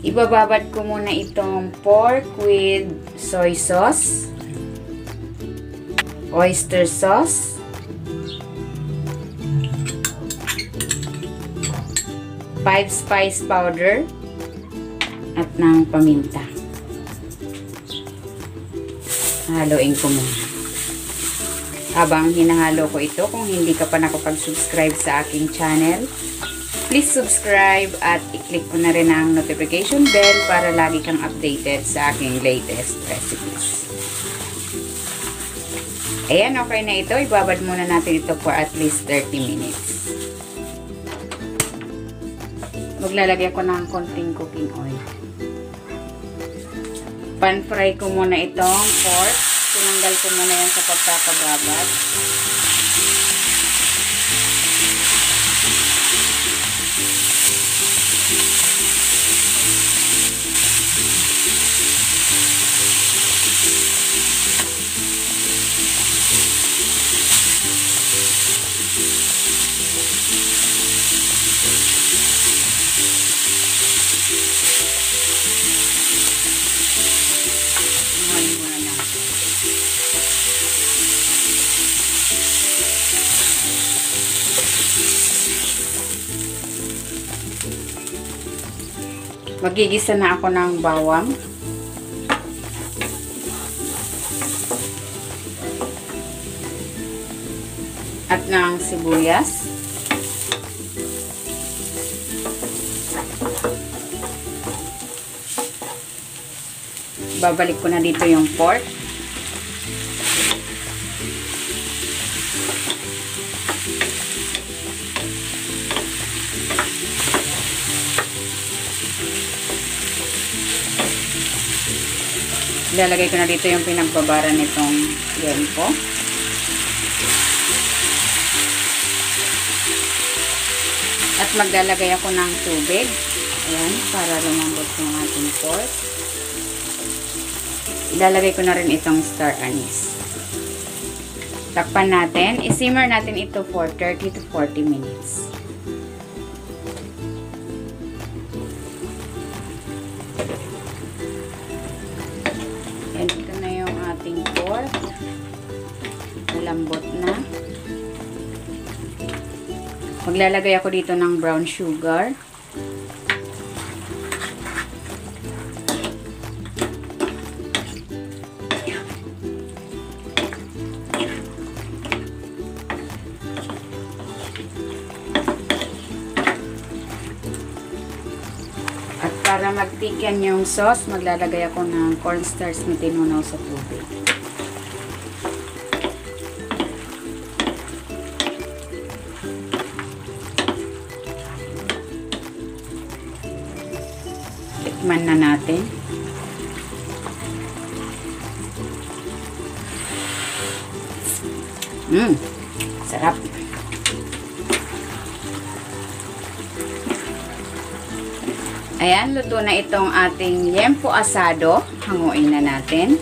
Ibababad ko muna itong pork with soy sauce, oyster sauce, five spice powder, at ng paminta. Haluin ko muna. Habang hinahalo ko ito, kung hindi ka pa nakapag-subscribe sa aking channel, please subscribe at i-click mo na rin ang notification bell para lagi kang updated sa aking latest recipes. Ayan, okay na ito. Ibabad muna natin ito for at least 30 minutes. Maglalagay ko ng konting cooking oil. Pan-fry ko muna itong pork. Tinanggal ko muna yan sa pagkakababad. Magigisa na ako ng bawang. At ng sibuyas. Babalik ko na dito yung pork. Ilalagay ko na dito yung pinagbabara nitong yempo. At maglalagay ako ng tubig. Ayan, para lumambot yung ating pork. Ilalagay ko na rin itong star anise. Takpan natin. I-simmer natin ito for 30 to 40 minutes. Ito na yung ating pork. Malambot na. Maglalagay ako dito ng brown sugar. Para magtikan yung sauce, maglalagay ako ng cornstarch na tinunaw sa tubig. Tikman na natin. Sarap. Ayan, luto na itong ating yempo asado. Hanguin na natin.